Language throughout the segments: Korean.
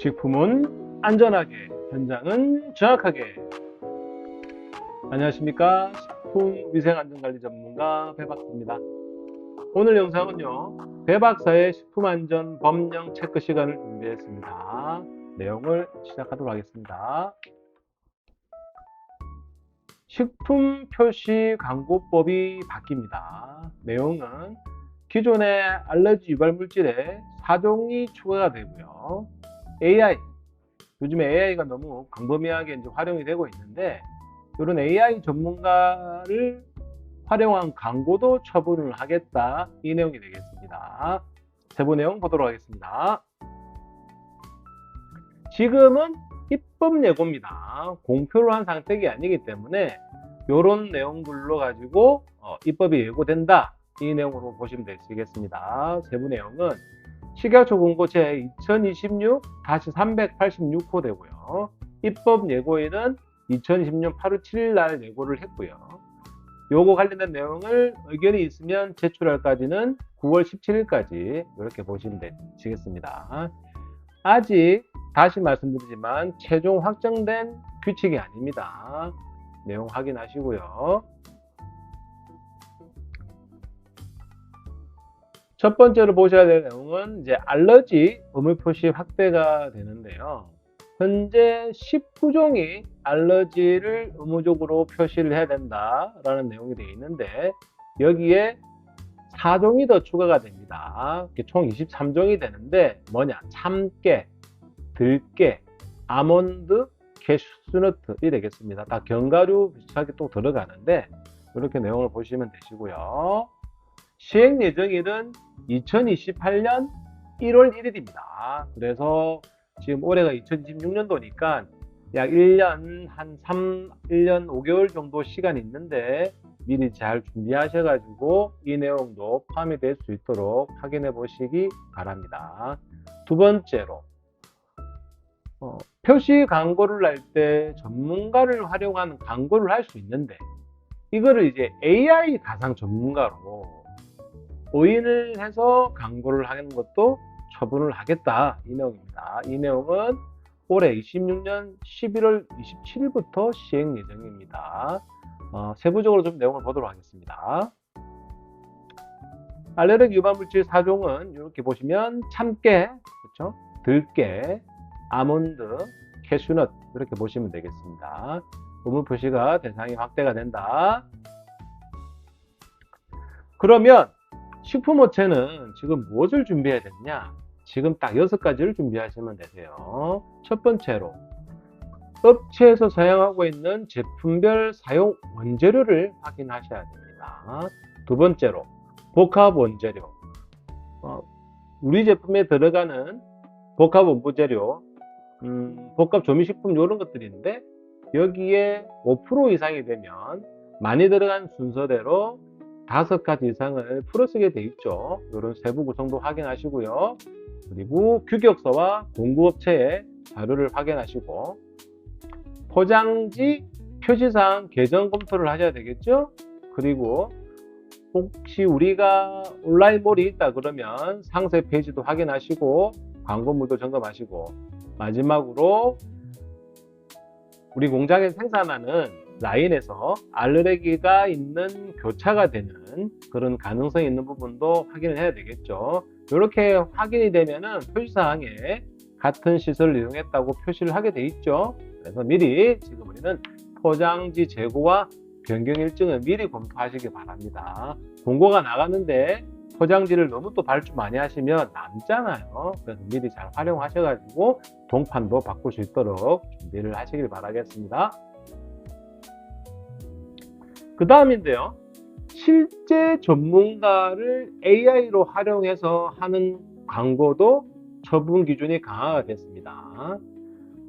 식품은 안전하게, 현장은 정확하게. 안녕하십니까? 식품위생안전관리 전문가 배박사입니다. 오늘 영상은요, 배박사의 식품안전 법령 체크 시간을 준비했습니다. 내용을 시작하도록 하겠습니다. 식품 표시 광고법이 바뀝니다. 내용은 기존의 알러지 유발 물질에 4종이 추가가 되고요. AI, 요즘에 AI가 너무 광범위하게 이제 활용이 되고 있는데, 이런 AI 전문가를 활용한 광고도 처분을 하겠다, 이 내용이 되겠습니다. 세부 내용 보도록 하겠습니다. 지금은 입법 예고입니다. 공표를 한 상태가 아니기 때문에 이런 내용들로 가지고 입법이 예고된다, 이 내용으로 보시면 되시겠습니다. 세부 내용은 식약처 공고 제 2026-386호 되고요. 입법 예고일은 2020년 8월 7일 날 예고를 했고요. 요거 관련된 내용을 의견이 있으면 제출할까지는 9월 17일까지 이렇게 보시면 되시겠습니다. 아직 다시 말씀드리지만 최종 확정된 규칙이 아닙니다. 내용 확인하시고요. 첫 번째로 보셔야 될 내용은 이제 알러지 의무 표시 확대가 되는데요. 현재 19종이 알러지를 의무적으로 표시를 해야 된다라는 내용이 되어 있는데, 여기에 4종이 더 추가가 됩니다. 총 23종이 되는데 뭐냐? 참깨, 들깨, 아몬드, 캐슈너트이 되겠습니다. 다 견과류 비슷하게 또 들어가는데, 이렇게 내용을 보시면 되시고요. 시행 예정일은 2028년 1월 1일입니다. 그래서 지금 올해가 2026년도니까 약 1년 1년 5개월 정도 시간이 있는데, 미리 잘 준비하셔가지고 이 내용도 포함이 될 수 있도록 확인해 보시기 바랍니다. 두 번째로, 표시 광고를 할 때 전문가를 활용한 광고를 할 수 있는데, 이거를 이제 AI 가상 전문가로 오인을 해서 광고를 하는 것도 처분을 하겠다, 이 내용입니다. 이 내용은 올해 26년 11월 27일부터 시행 예정입니다. 세부적으로 좀 내용을 보도록 하겠습니다. 알레르기 유발 물질 4종은 이렇게 보시면 참깨, 그렇죠? 들깨, 아몬드, 캐슈넛, 이렇게 보시면 되겠습니다. 의무 표시가 대상이 확대가 된다. 그러면 식품업체는 지금 무엇을 준비해야 되느냐? 지금 딱 6가지를 준비하시면 되세요. 첫 번째로, 업체에서 사용하고 있는 제품별 사용 원재료를 확인하셔야 됩니다. 두 번째로, 복합 원재료. 우리 제품에 들어가는 복합 원재료, 복합 조미식품 이런 것들인데, 여기에 5% 이상이 되면 많이 들어간 순서대로 5가지 이상을 풀어쓰게 돼 있죠. 이런 세부 구성도 확인하시고요. 그리고 규격서와 공구업체의 자료를 확인하시고, 포장지 표시사항 개정 검토를 하셔야 되겠죠. 그리고 혹시 우리가 온라인몰이 있다 그러면 상세 페이지도 확인하시고, 광고물도 점검하시고, 마지막으로 우리 공장에 생산하는 라인에서 알레르기가 있는 교차가 되는 그런 가능성이 있는 부분도 확인을 해야 되겠죠. 이렇게 확인이 되면은 표시사항에 같은 시설을 이용했다고 표시를 하게 돼 있죠. 그래서 미리 지금 우리는 포장지 재고와 변경 일정을 미리 검토하시기 바랍니다. 공고가 나갔는데 포장지를 너무 또 발주 많이 하시면 남잖아요. 그래서 미리 잘 활용하셔가지고 동판도 바꿀 수 있도록 준비를 하시길 바라겠습니다. 그 다음인데요, 실제 전문가를 AI로 활용해서 하는 광고도 처분 기준이 강화가 됐습니다.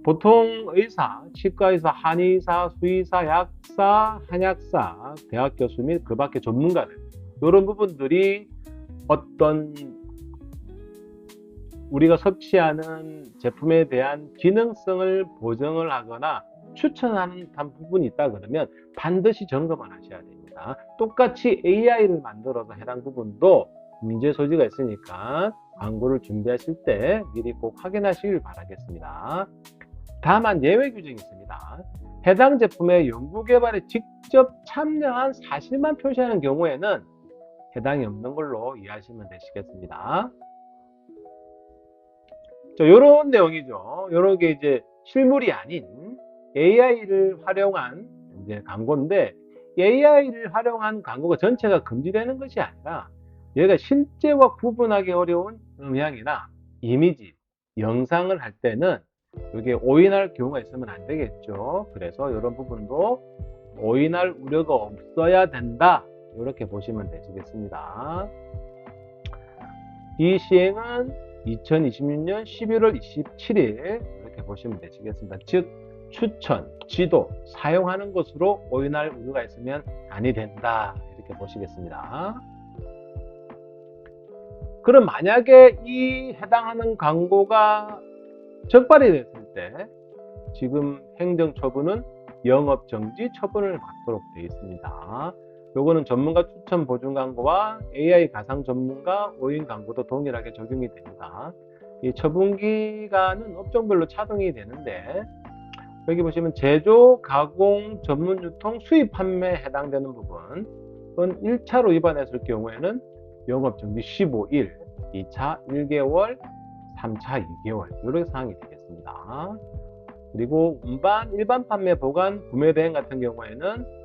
보통 의사, 치과의사, 한의사, 수의사, 약사, 한약사, 대학 교수 및 그 밖의 전문가들, 이런 부분들이 어떤 우리가 섭취하는 제품에 대한 기능성을 보정을 하거나 추천하는 부분이 있다 그러면 반드시 점검을 하셔야 됩니다. 똑같이 AI를 만들어서 해당 부분도 문제 소지가 있으니까 광고를 준비하실 때 미리 꼭 확인하시길 바라겠습니다. 다만 예외 규정이 있습니다. 해당 제품의 연구개발에 직접 참여한 사실만 표시하는 경우에는 해당이 없는 걸로 이해하시면 되시겠습니다. 자, 요런 내용이죠. 요런 게 이제 실물이 아닌 AI를 활용한 이제 광고인데, AI를 활용한 광고가 전체가 금지되는 것이 아니라 얘가 실제와 구분하기 어려운 음향이나 이미지, 영상을 할 때는 이게 오인할 경우가 있으면 안 되겠죠. 그래서 이런 부분도 오인할 우려가 없어야 된다. 이렇게 보시면 되시겠습니다. 이 시행은 2026년 11월 27일 이렇게 보시면 되시겠습니다. 즉 추천, 지도, 사용하는 것으로 오인할 우려가 있으면 아니 된다. 이렇게 보시겠습니다. 그럼 만약에 이 해당하는 광고가 적발이 됐을 때 지금 행정처분은 영업정지 처분을 받도록 되어 있습니다. 요거는 전문가 추천 보증 광고와 AI 가상 전문가 오인 광고도 동일하게 적용이 됩니다. 이 처분 기간은 업종별로 차등이 되는데, 여기 보시면 제조, 가공, 전문 유통, 수입 판매에 해당되는 부분은 1차로 위반했을 경우에는 영업정지 15일, 2차 1개월, 3차 2개월 이런 사항이 되겠습니다. 그리고 운반, 일반 판매, 보관, 구매 대행 같은 경우에는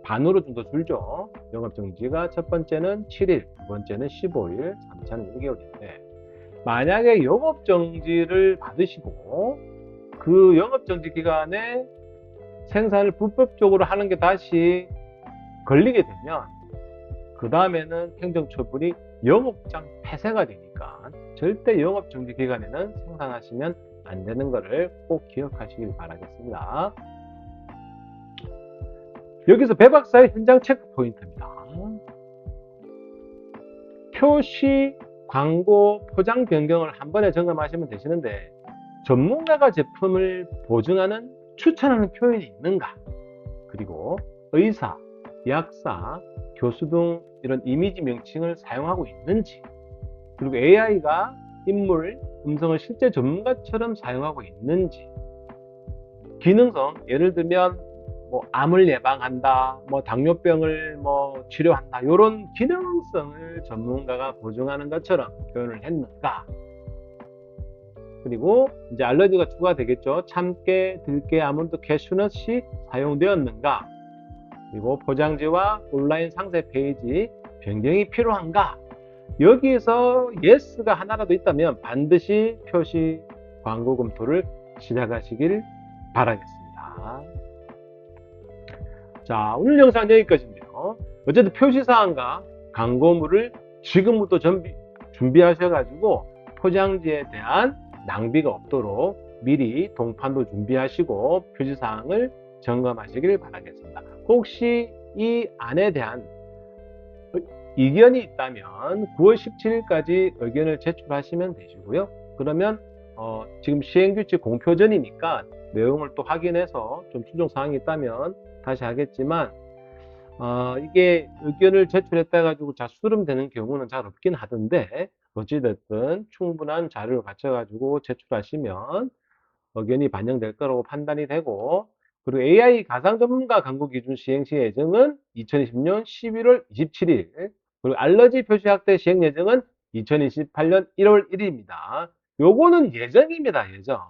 반으로 좀 더 줄죠. 영업정지가 첫 번째는 7일, 두 번째는 15일, 3차는 1개월인데, 만약에 영업정지를 받으시고 그 영업정지 기간에 생산을 불법적으로 하는 게 다시 걸리게 되면 그 다음에는 행정처분이 영업장 폐쇄가 되니까 절대 영업정지 기간에는 생산하시면 안 되는 것을 꼭 기억하시길 바라겠습니다. 여기서 배 박사의 현장 체크 포인트입니다. 표시, 광고, 포장 변경을 한 번에 점검하시면 되시는데, 전문가가 제품을 보증하는, 추천하는 표현이 있는가, 그리고 의사, 약사, 교수 등 이런 이미지 명칭을 사용하고 있는지, 그리고 AI가 인물, 음성을 실제 전문가처럼 사용하고 있는지, 기능성, 예를 들면 암을 예방한다, 당뇨병을 치료한다, 이런 기능성을 전문가가 보증하는 것처럼 표현을 했는가, 그리고 이제 알러지가 추가되겠죠. 참깨, 들깨, 아몬드, 캐슈넛이 사용되었는가, 그리고 포장지와 온라인 상세 페이지 변경이 필요한가. 여기에서 예스가 하나라도 있다면 반드시 표시 광고 검토를 시작하시길 바라겠습니다. 자, 오늘 영상 여기까지인데요. 어쨌든 표시사항과 광고물을 지금부터 준비하셔가지고 포장지에 대한 낭비가 없도록 미리 동판도 준비하시고 표시사항을 점검하시길 바라겠습니다. 혹시 이 안에 대한 이견이 있다면 9월 17일까지 의견을 제출하시면 되시고요. 그러면 지금 시행규칙 공표 전이니까 내용을 또 확인해서 좀 추정사항이 있다면 다시 하겠지만, 이게 의견을 제출했다 가지고 수렴되는 경우는 잘 없긴 하던데, 어찌됐든 충분한 자료를 갖춰 가지고 제출하시면 의견이 반영될 거라고 판단이 되고, 그리고 AI 가상 전문가 광고 기준 시행 시 예정은 2020년 11월 27일, 그리고 알러지 표시 확대 시행 예정은 2028년 1월 1일입니다. 요거는 예정입니다. 예정.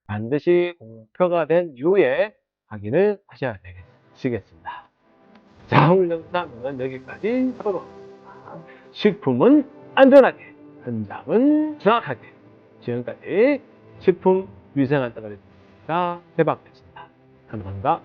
반드시 공표가 된 이후에 확인을 하셔야 되시겠습니다. 자, 오늘 영상은 여기까지 하도록 하겠습니다. 식품은 안전하게, 현장은 정확하게. 지금까지 식품위생안전관리팀장 대박됐습니다. 감사합니다.